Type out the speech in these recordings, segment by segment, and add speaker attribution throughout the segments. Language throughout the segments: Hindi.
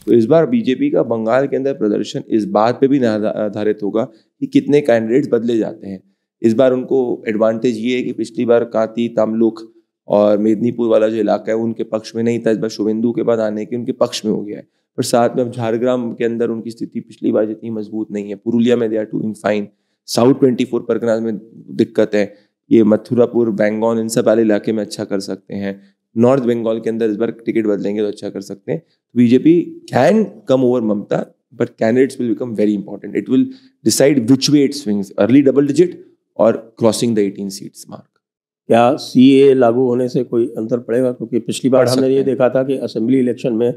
Speaker 1: तो इस बार बीजेपी का बंगाल के अंदर प्रदर्शन इस बात पे भी आधारित होगा कि कितने कैंडिडेट्स बदले जाते हैं। इस बार उनको एडवांटेज ये है कि पिछली बार काती, तमलुक और मेदिनीपुर वाला जो इलाका है उनके पक्ष में नहीं था, इस बार शुभेंदु के बाद आने के उनके पक्ष में हो गया है। पर साथ में अब झारग्राम के अंदर उनकी स्थिति पिछली बार जितनी मजबूत नहीं है। पुरुलिया में they are doing fine, south 24 Pargana में दिक्कत है, ये मथुरापुर, बेंगोल, इन सब वाले इलाके में अच्छा कर सकते हैं। नॉर्थ बंगाल के अंदर इस बार टिकट बदलेंगे तो अच्छा कर सकते हैं। BJP can come over Mamata, but candidates will become very important. It will decide which way it swings, early double digit और क्रॉसिंग द 18 सीट्स मार्क।
Speaker 2: क्या सीए लागू होने से कोई अंतर पड़ेगा? क्योंकि पिछली बार हमने ये देखा था कि असेंबली इलेक्शन में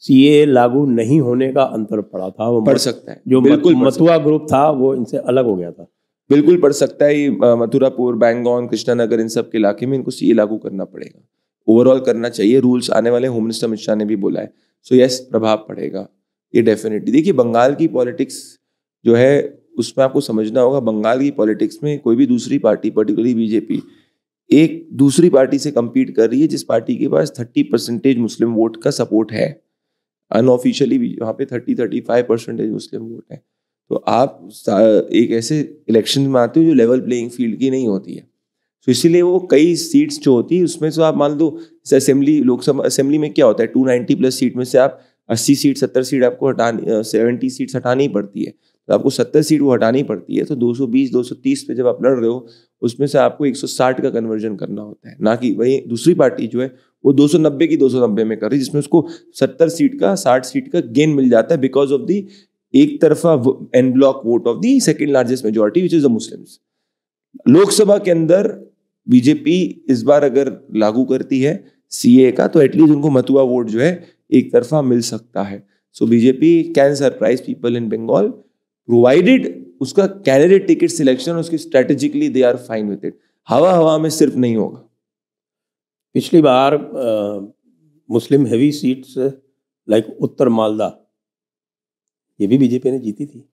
Speaker 2: सीए लागू नहीं होने का अंतर पड़ा था। वो
Speaker 1: पड़ सकता है,
Speaker 2: जो मथुरा ग्रुप था वो इनसे अलग हो गया था।
Speaker 1: बिल्कुल पड़ सकता है। मथुरापुर, बेंगोल, कृष्णानगर, इन सब के इलाके में इनको सीए लागू करना पड़ेगा, ओवरऑल करना चाहिए। रूल्स आने वाले होम मिनिस्टर अमित शाह ने भी बोला है। सो यस, प्रभाव पड़ेगा ये डेफिनेटली। देखिए बंगाल की पॉलिटिक्स जो है उसमें आपको समझना होगा, बंगाल की पॉलिटिक्स में कोई भी दूसरी पार्टी, पर्टिकुलरली बीजेपी, एक दूसरी पार्टी से कम्पीट कर रही है जिस पार्टी के पास 30% मुस्लिम वोट का सपोर्ट है। अनऑफिशियली वहाँ पे 30-35% मुस्लिम वोट है। तो आप एक ऐसे इलेक्शन में आते हो जो लेवल प्लेइंग फील्ड की नहीं होती है। तो इसीलिए वो कई सीट्स जो होती है उसमें से आप मान लो असेंबली, लोकसभा असेंबली में क्या होता है 290 प्लस सीट में से आप 80 सीट 70 सीट आपको हटानी, 70 सीट्स हटानी पड़ती है। तो आपको 70 सीट वो हटानी पड़ती है। तो 220-230 पे जब आप लड़ रहे हो उसमें से आपको 160 का कन्वर्जन करना होता है, ना कि वही दूसरी पार्टी जो है वो 290 की 290 में कर रही है, जिसमें उसको 70 सीट का 60 सीट का गेन मिल जाता है बिकॉज ऑफ दी एक तरफा en bloc vote of the second largest majority which is the Muslims. Lok Sabha के अंदर बीजेपी इस बार अगर लागू करती है सीए का तो एटलीस्ट उनको मतुआ वोट जो है एक तरफा मिल सकता है। So BJP can surprise people in Bengal provided उसका कैंडिडेट टिकट सिलेक्शन उसकी strategically they are fine with it. हवा हवा में सिर्फ नहीं होगा।
Speaker 2: पिछली बार Muslim heavy seats like Uttar Malda ये भी बीजेपी ने जीती थी।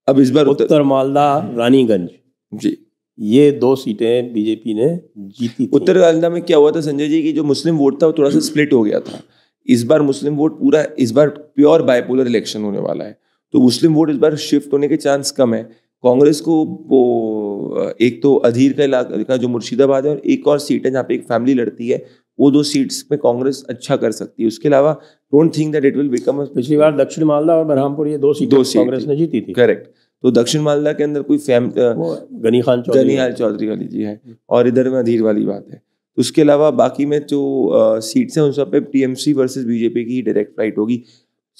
Speaker 1: अब इस बार
Speaker 2: उत्तर मालदा, रानीगंज
Speaker 1: जी,
Speaker 2: ये 2 सीटें बीजेपी ने जीती थी।
Speaker 1: उत्तर मालदा में क्या हुआ था संजय जी की जो मुस्लिम वोट था वो थोड़ा सा स्प्लिट हो गया था। इस बार मुस्लिम वोट पूरा, इस बार प्योर बाइपोलर इलेक्शन होने वाला है। तो मुस्लिम वोट इस बार शिफ्ट होने के चांस कम है। कांग्रेस को वो एक तो अधीर का इलाका का जो मुर्शिदाबाद है और एक और सीट है जहाँ पे एक फैमिली लड़ती है, वो 2 सीट्स में कांग्रेस अच्छा कर सकती है। उसके अलावा don't think that it will become.
Speaker 2: पिछली बार दक्षिण मालदा और बरहामपुर ये 2 सीटें कांग्रेस ने जीती थी।
Speaker 1: करेक्ट। तो दक्षिण मालदा के अंदर कोई
Speaker 2: गनी खान
Speaker 1: चौधरी वाली जी है और इधर में अधीर वाली बात है। उसके अलावा बाकी में जो सीट्स हैं उन सब पे टीएमसी वर्सेस बीजेपी की डायरेक्ट फाइट होगी।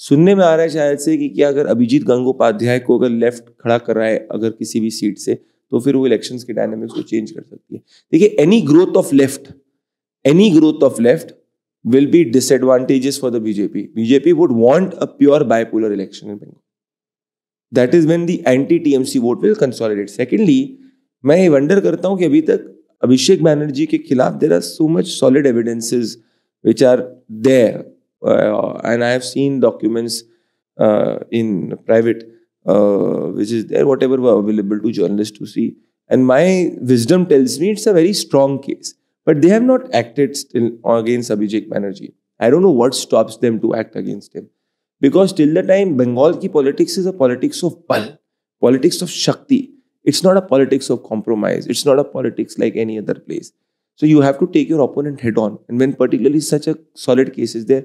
Speaker 1: सुनने में आ रहा है शायद से कि क्या अगर अभिजीत गंगोपाध्याय को अगर लेफ्ट खड़ा कर रहा है अगर किसी भी सीट से तो फिर वो इलेक्शंस के डायनामिक्स को चेंज कर सकती है। देखिए any growth of left will be disadvantageous for the BJP. BJP would want a pure bipolar election in Bengal. That is when the anti-TMC vote will consolidate. Secondly, मैं ये वंडर करता हूँ कि अभी तक अभिषेक बैनर्जी के खिलाफ there are so much solid evidences which are there, and I have seen documents in private which is there, whatever were available to journalists to see, and my wisdom tells me it's a very strong case. But they have not acted still against Abhishek Banerjee. I don't know what stops them to act against him. Because till the time Bengal ki politics is a politics of bal, politics of shakti. It's not a politics of compromise. It's not a politics like any other place. So you have to take your opponent head on. And when particularly such a solid case is there,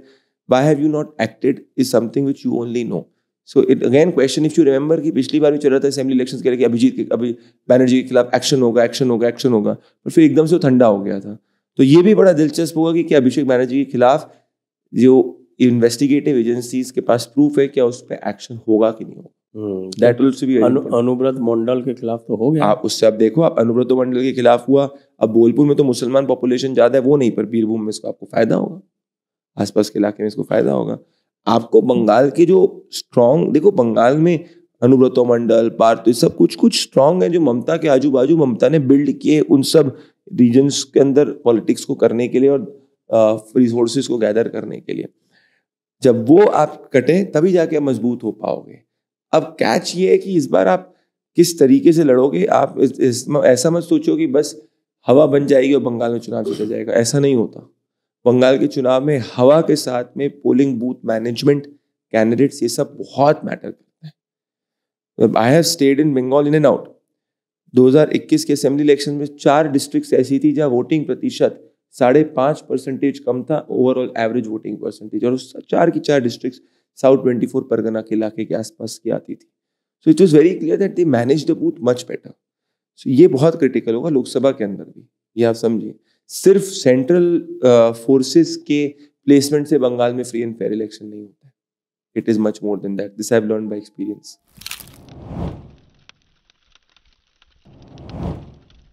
Speaker 1: why have you not acted is something which you only know. So it again question, if you remember कि पिछली बार भी चल रहा था असेंबली इलेक्शंस के लिए कि अभी बैनर्जी के खिलाफ एक्शन होगा, पर फिर एकदम से वो ठंडा हो गया था। तो ये भी बड़ा दिलचस्प होगा कि क्या अभिषेक बैनर्जी के खिलाफ जो इन्वेस्टिगेटिव एजेंसीज के पास प्रूफ है क्या उस पर एक्शन होगा कि नहीं होगा। That will also be
Speaker 2: Anubrata Mandal के खिलाफ तो हो गया।
Speaker 1: आप उससे आप देखो, आप अनुब्रत मंडल के खिलाफ हुआ, अब बोलपुर में तो मुसलमान पॉपुलेशन ज्यादा है वो नहीं, पर बीरभूम में इसको आपको फायदा होगा, आसपास के इलाके में इसको फायदा होगा। आपको बंगाल के जो स्ट्रॉन्ग, देखो बंगाल में अनुब्रत मंडल, पार्थ, सब कुछ स्ट्रॉन्ग है जो ममता के आजू बाजू ममता ने बिल्ड किए उन सब रीजन्स के अंदर पॉलिटिक्स को करने के लिए और रिसोर्सेज को गैदर करने के लिए। जब वो आप कटें तभी जाके आप मजबूत हो पाओगे। अब कैच ये है कि इस बार आप किस तरीके से लड़ोगे। आप ऐसा मत सोचो कि बस हवा बन जाएगी और बंगाल में चुनाव जीता जाएगा, ऐसा नहीं होता। बंगाल के चुनाव में हवा के साथ में पोलिंग बूथ मैनेजमेंट, कैंडिडेट्स, ये सब बहुत मैटर करता है। I have stayed in Bengal in and out. 2021 के असेंबली इलेक्शन में 4 डिस्ट्रिक्ट ऐसी थी जहाँ वोटिंग प्रतिशत 5.5% कम था ओवरऑल एवरेज वोटिंग परसेंटेज, और उस 4 की 4 डिस्ट्रिक्ट साउथ 24 परगना के इलाके के आसपास की आती थी। So it was very clear that they manage the booth much better. So ये बहुत क्रिटिकल होगा लोकसभा के अंदर भी, ये आप समझिए। सिर्फ सेंट्रल फोर्सेस के प्लेसमेंट से बंगाल में फ्री एंड फेयर इलेक्शन नहीं होता है। It is much more than that. This I have learned bye experience.